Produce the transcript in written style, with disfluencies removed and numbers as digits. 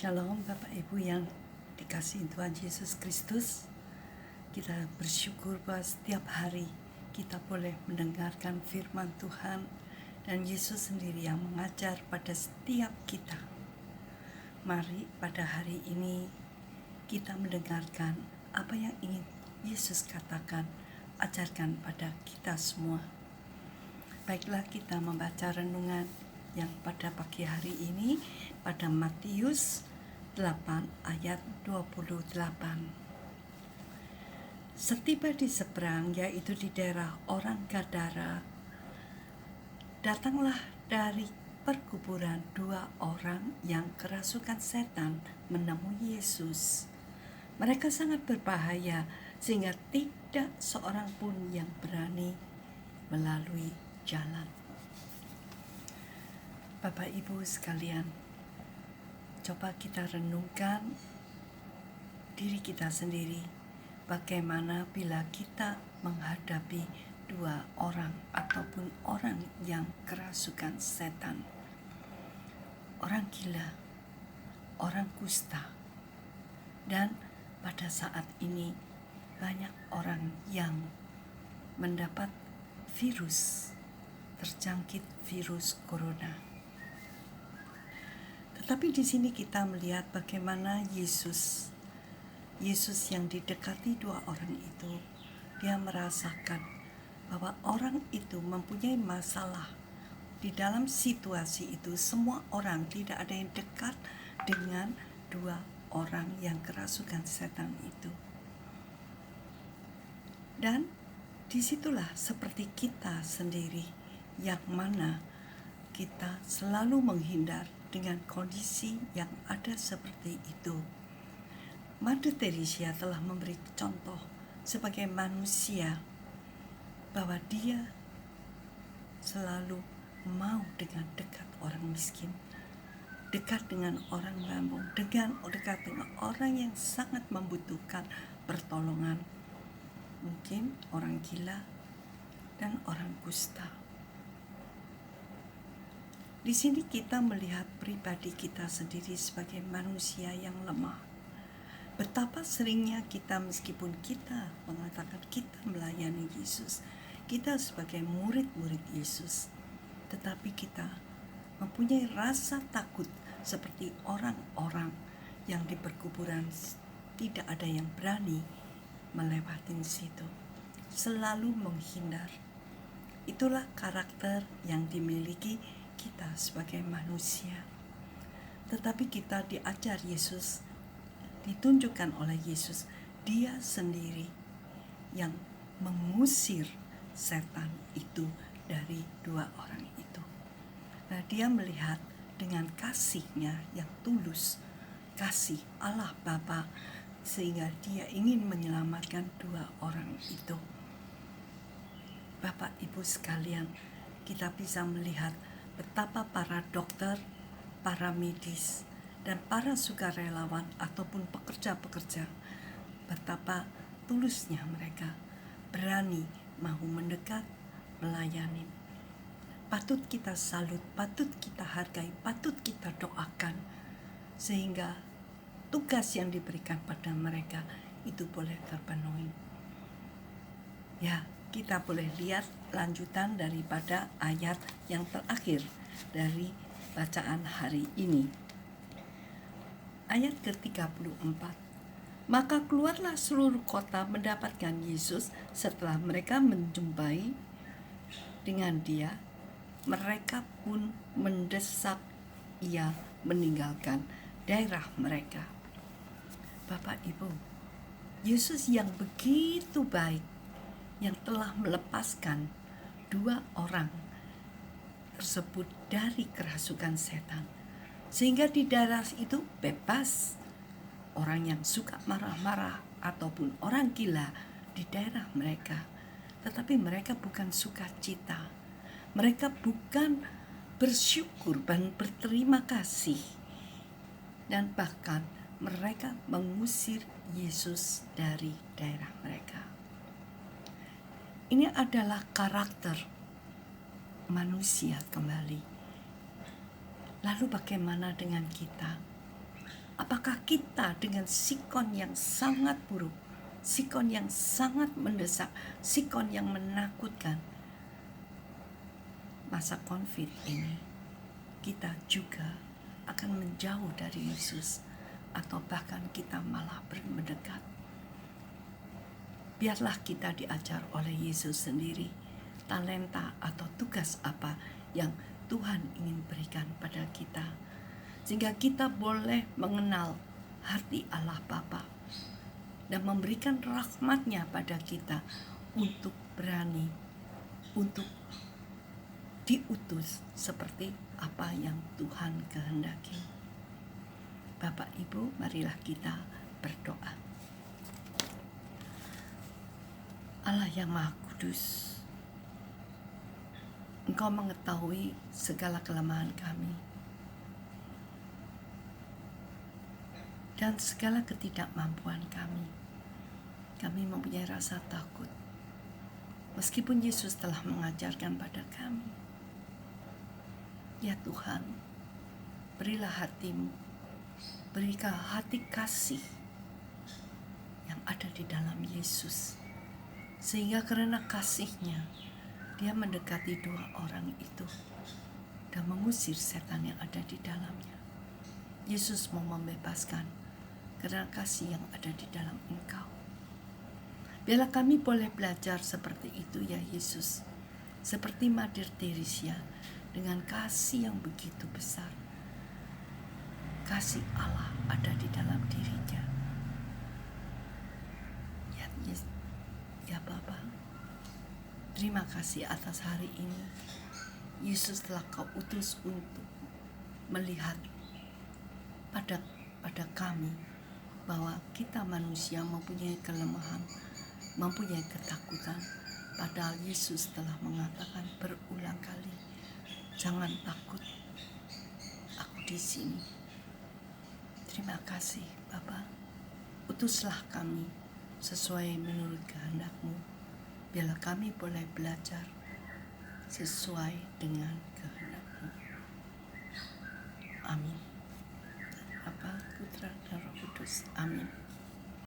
Shalom Bapak Ibu yang dikasihi Tuhan Yesus Kristus. Kita bersyukur bahwa setiap hari kita boleh mendengarkan firman Tuhan dan Yesus sendiri yang mengajar pada setiap kita. Mari pada hari ini kita mendengarkan apa yang ingin Yesus katakan, ajarkan pada kita semua. Baiklah, kita membaca renungan yang pada pagi hari ini pada Matius 8 ayat 28. Setiba di seberang, yaitu di daerah orang Gadara, datanglah dari perkuburan 2 orang yang kerasukan setan menemui Yesus. Mereka sangat berbahaya sehingga tidak seorang pun yang berani melalui jalan. Bapak Ibu sekalian, coba kita renungkan diri kita sendiri. Bagaimana bila kita menghadapi 2 orang ataupun orang yang kerasukan setan, orang gila, orang kusta, dan pada saat ini banyak orang yang mendapat virus, terjangkit virus corona. Tetapi di sini kita melihat bagaimana Yesus yang didekati 2 orang itu, dia merasakan bahwa orang itu mempunyai masalah. Di dalam situasi itu semua orang, tidak ada yang dekat dengan 2 orang yang kerasukan setan itu. Dan disitulah seperti kita sendiri, yang mana kita selalu menghindar dengan kondisi yang ada seperti itu. Mother Teresa telah memberi contoh sebagai manusia bahwa dia selalu mau dengan dekat orang miskin, dekat dengan orang rambung, dekat dengan orang yang sangat membutuhkan pertolongan, mungkin orang gila dan orang kusta. Di sini kita melihat pribadi kita sendiri sebagai manusia yang lemah. Betapa seringnya kita, meskipun kita mengatakan kita melayani Yesus, kita sebagai murid-murid Yesus, tetapi kita mempunyai rasa takut seperti orang-orang yang di perkuburan, tidak ada yang berani melewati situ, selalu menghindar. Itulah karakter yang dimiliki kita sebagai manusia. Tetapi kita diajar Yesus, ditunjukkan oleh Yesus, dia sendiri yang mengusir setan itu dari 2 orang itu. Nah, dia melihat dengan kasihnya yang tulus, kasih Allah Bapa, sehingga dia ingin menyelamatkan 2 orang itu. Bapak Ibu sekalian, kita bisa melihat betapa para dokter, para medis, dan para sukarelawan ataupun pekerja-pekerja, betapa tulusnya mereka berani mau mendekat, melayani. Patut kita salut, patut kita hargai, patut kita doakan, sehingga tugas yang diberikan pada mereka itu boleh terpenuhi. Ya, kita boleh lihat lanjutan daripada ayat yang terakhir dari bacaan hari ini. Ayat ke-34. Maka keluarlah seluruh kota mendapatkan Yesus. Setelah mereka menjumpai dengan dia, mereka pun mendesak ia meninggalkan daerah mereka. Bapak Ibu, Yesus yang begitu baik, yang telah melepaskan 2 orang tersebut dari kerasukan setan, sehingga di daerah itu bebas orang yang suka marah-marah ataupun orang gila di daerah mereka. Tetapi mereka bukan sukacita, mereka bukan bersyukur dan berterima kasih, dan bahkan mereka mengusir Yesus dari daerah mereka. Ini adalah karakter manusia kembali. Lalu bagaimana dengan kita? Apakah kita dengan sikon yang sangat buruk, sikon yang sangat mendesak, sikon yang menakutkan, masa COVID ini kita juga akan menjauh dari Yesus, atau bahkan kita malah mendekat? Biarlah kita diajar oleh Yesus sendiri talenta atau tugas apa yang Tuhan ingin berikan pada kita, sehingga kita boleh mengenal hati Allah Bapa dan memberikan rahmat-Nya pada kita untuk berani untuk diutus seperti apa yang Tuhan kehendaki. Bapak Ibu, marilah kita berdoa. Allah yang Maha Kudus, Engkau mengetahui segala kelemahan kami dan segala ketidakmampuan kami. Kami mempunyai rasa takut, meskipun Yesus telah mengajarkan pada kami. Ya Tuhan, berilah hati-Mu, berikan hati kasih yang ada di dalam Yesus, sehingga karena kasih-Nya Dia mendekati dua orang itu dan mengusir setan yang ada di dalamnya. Yesus mau membebaskan karena kasih yang ada di dalam Engkau. Biarlah kami boleh belajar seperti itu ya Yesus, seperti Mother Teresa dengan kasih yang begitu besar. Kasih Allah ada di dalam dirinya. Ya Bapa, terima kasih atas hari ini. Yesus telah Kau utus untuk melihat pada kami bahwa kita manusia mempunyai kelemahan, mempunyai ketakutan. Padahal Yesus telah mengatakan berulang kali, jangan takut, aku di sini. Terima kasih Bapa, utuslah kami sesuai menurut kehendak-Mu. Biarlah kami boleh belajar sesuai dengan kehendak-Mu. Amin. Bapa, Putra, dan Roh Kudus. Amin.